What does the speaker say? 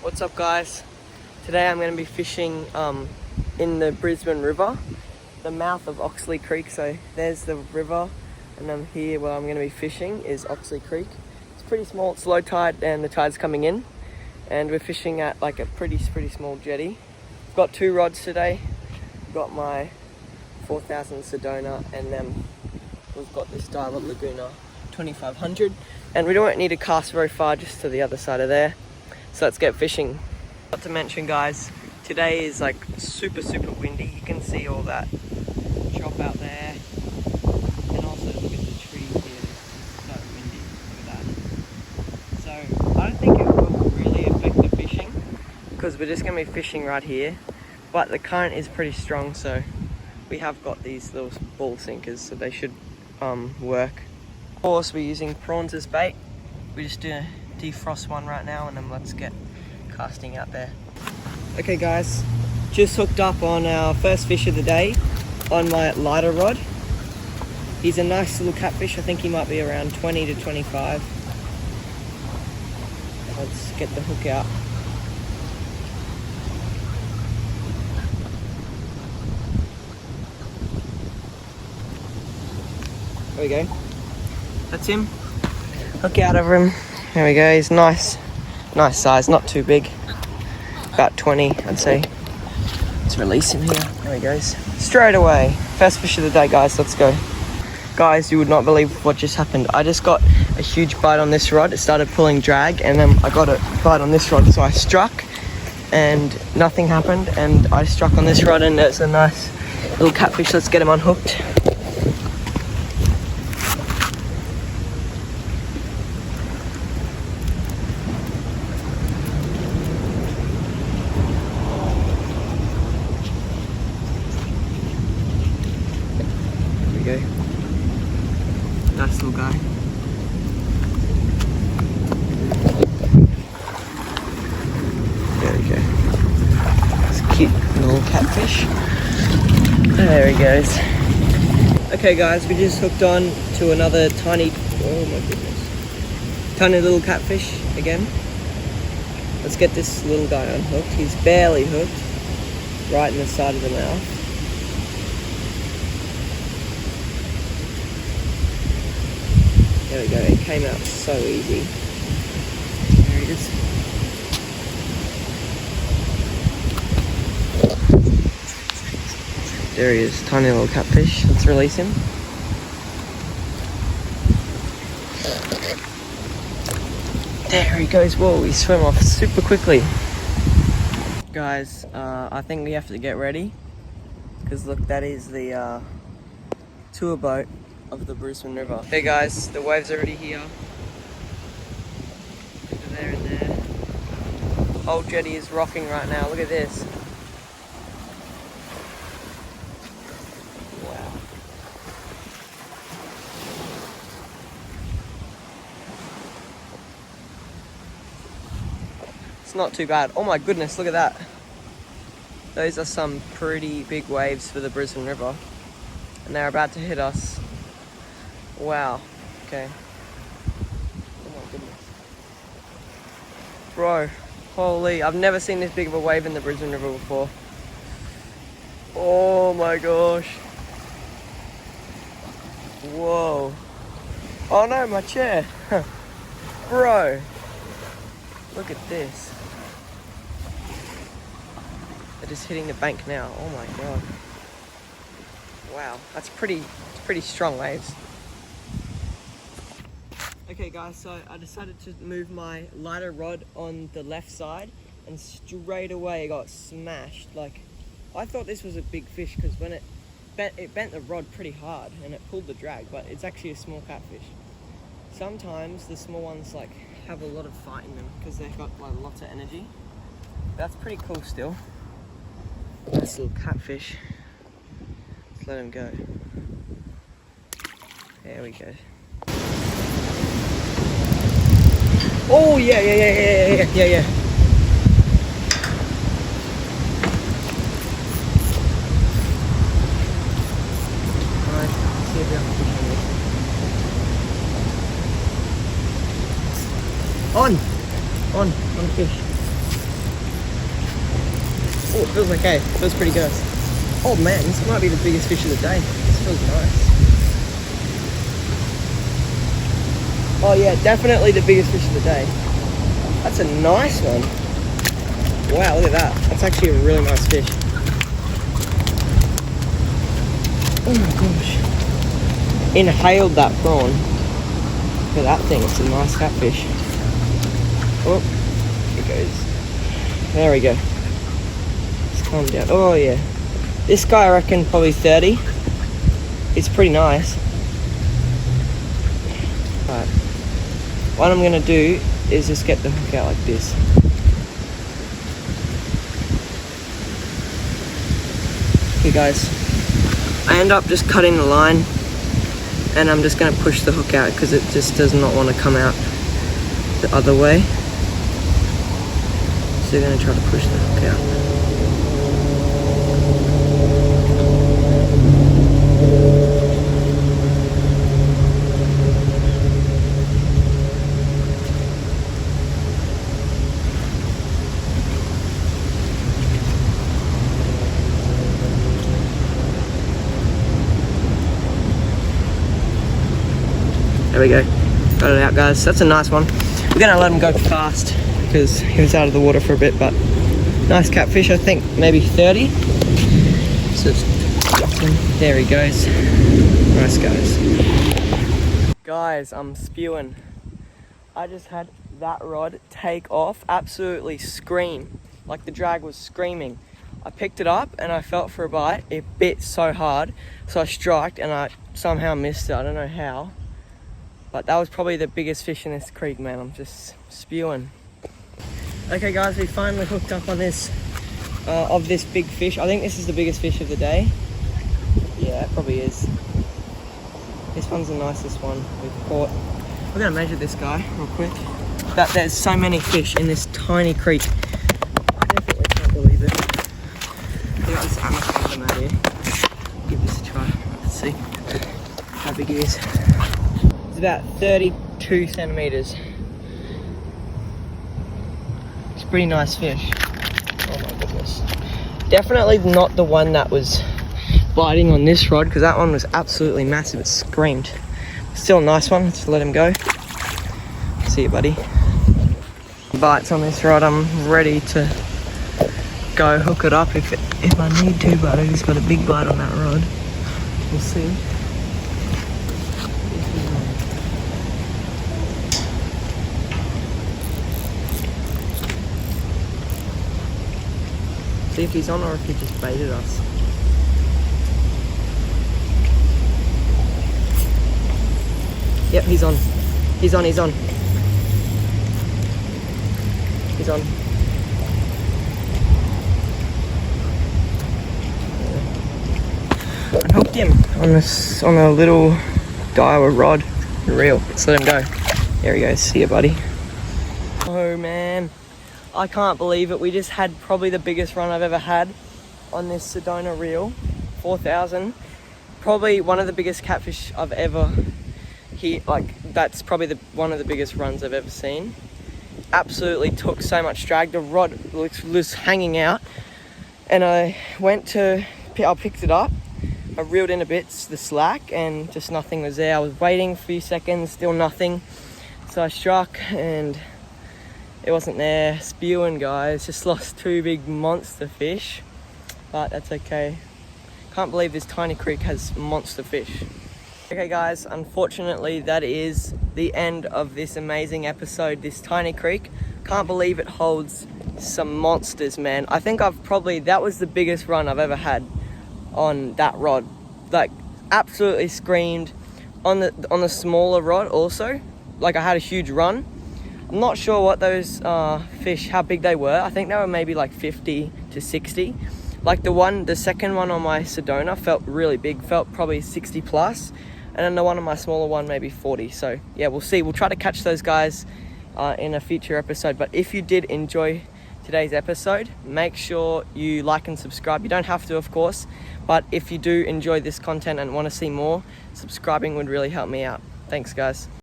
What's up, guys? Today I'm going to be fishing in the Brisbane River, the mouth of Oxley Creek. So there's the river, and I'm here where I'm going to be fishing is Oxley Creek. It's pretty small, it's low tide and the tide's coming in, and we're fishing at like a pretty small jetty. I've got 2 rods today. I've got my 4000 Sedona, and then we've got this Diamond Laguna 2500, and we don't need to cast very far, just to the other side of there. So let's get fishing. Not to mention, guys, today is like super windy. You can see all that chop out there, and also look at the trees here. It's so windy. Look at that. So I don't think it will really affect the fishing, because we're just going to be fishing right here, but the current is pretty strong, so we have got these little ball sinkers, so they should work. Of course, we're using prawns as bait. We just do defrost one right now, and then let's get casting out there. Okay, guys, just hooked up on our first fish of the day on my lighter rod. He's a nice little catfish. I think he might be around 20 to 25. Let's get the hook out. There we go. That's him. Hook out over him. There we go. He's nice size, not too big. About 20, I'd say. Let's release him here. There he goes. Straight away. First fish of the day, guys. Let's go. Guys, you would not believe what just happened. I just got a huge bite on this rod. It started pulling drag, and then I got a bite on this rod, so I struck, and nothing happened. And I struck on this rod, and there's a nice little catfish. Let's get him unhooked. Go. Nice little guy. There we go. It's a cute little catfish. There he goes. Okay, guys, we just hooked on to another tiny, oh my goodness, tiny little catfish again. Let's get this little guy unhooked. He's barely hooked, right in the side of the mouth. There we go, it came out so easy. There he is. There he is, tiny little catfish. Let's release him. There he goes. Whoa, he swam off super quickly. Guys, I think we have to get ready, because look, that is the tour boat of the Brisbane River. Hey guys, the waves are already here. Over there and there. The whole jetty is rocking right now. Look at this. Wow. It's not too bad. Oh my goodness, look at that. Those are some pretty big waves for the Brisbane River, and they're about to hit us. Wow. Okay. Oh my goodness. Bro, holy, I've never seen this big of a wave in the Brisbane River before. Oh my gosh. Whoa. Oh no, my chair. Bro. Look at this. They're just hitting the bank now. Oh my god. Wow, that's pretty strong waves. Okay guys, so I decided to move my lighter rod on the left side, and straight away it got smashed. Like, I thought this was a big fish, because when it bent the rod pretty hard and it pulled the drag, but it's actually a small catfish. Sometimes the small ones like have a lot of fight in them, because they've got like lots of energy. That's pretty cool still. Nice little catfish. Let's let him go. There we go. Oh yeah. Alright, see if we have a fish on this. On fish. Oh, it feels okay. It feels pretty good. Oh man, this might be the biggest fish of the day. This feels nice. Oh yeah, definitely the biggest fish of the day. That's a nice one. Wow, look at that. That's actually a really nice fish. Oh my gosh. Inhaled that prawn. Look at that thing, it's a nice catfish. Oh, here it goes. There we go. Let's calm down. Oh yeah. This guy I reckon probably 30. It's pretty nice. Alright. What I'm gonna do is just get the hook out like this. Okay guys, I end up just cutting the line and I'm just gonna push the hook out because it just does not want to come out the other way. So you're gonna try to push the hook out. There we go, got it out guys. That's a nice one. We're gonna let him go fast because he was out of the water for a bit, but nice catfish, I think maybe 30. So there he goes. Nice guys. Guys, I'm spewing. I just had that rod take off, absolutely scream, like the drag was screaming. I picked it up and I felt for a bite. It bit so hard, so I striked and I somehow missed it. I don't know how. But that was probably the biggest fish in this creek, man. I'm just spewing. Okay guys, we finally hooked up on this, of this big fish. I think this is the biggest fish of the day. Yeah, it probably is. This one's the nicest one we've caught. We're gonna measure this guy real quick. That there's so many fish in this tiny creek. I definitely can't believe it. I got this anaconda out here. Give this a try. Let's see how big he is. About 32 centimeters. It's a pretty nice fish. Oh my goodness. Definitely not the one that was biting on this rod because that one was absolutely massive. It screamed. Still a nice one. Let's let him go. See you, buddy. Bites on this rod. I'm ready to go hook it up if I need to, but I just got a big bite on that rod. We'll see. See if he's on or if he just baited us. Yep, he's on. He's on, he's on. He's on. I hooked him on a little Daiwa rod, reel. Let's let him go. There he goes. See you, buddy. Oh man. I can't believe it. We just had probably the biggest run I've ever had on this Sedona reel, 4,000. Probably one of the biggest catfish I've ever hit. Like that's probably one of the biggest runs I've ever seen. Absolutely took so much drag. The rod was hanging out, and I picked it up. I reeled in a bit the slack, and just nothing was there. I was waiting a few seconds, still nothing. So I struck and it wasn't there. Spewing, guys. Just lost two big monster fish, but that's okay. Can't believe this tiny creek has monster fish. Okay guys, unfortunately that is the end of this amazing episode, this tiny creek. Can't believe it holds some monsters, man. I think that was the biggest run I've ever had on that rod. Like absolutely screamed. On the smaller rod also, like I had a huge run. I'm not sure what those fish, how big they were. I think they were maybe like 50 to 60. Like the second one on my Sedona felt really big, felt probably 60 plus. And then the one on my smaller one, maybe 40. So yeah, we'll see. We'll try to catch those guys in a future episode. But if you did enjoy today's episode, make sure you like and subscribe. You don't have to, of course. But if you do enjoy this content and want to see more, subscribing would really help me out. Thanks, guys.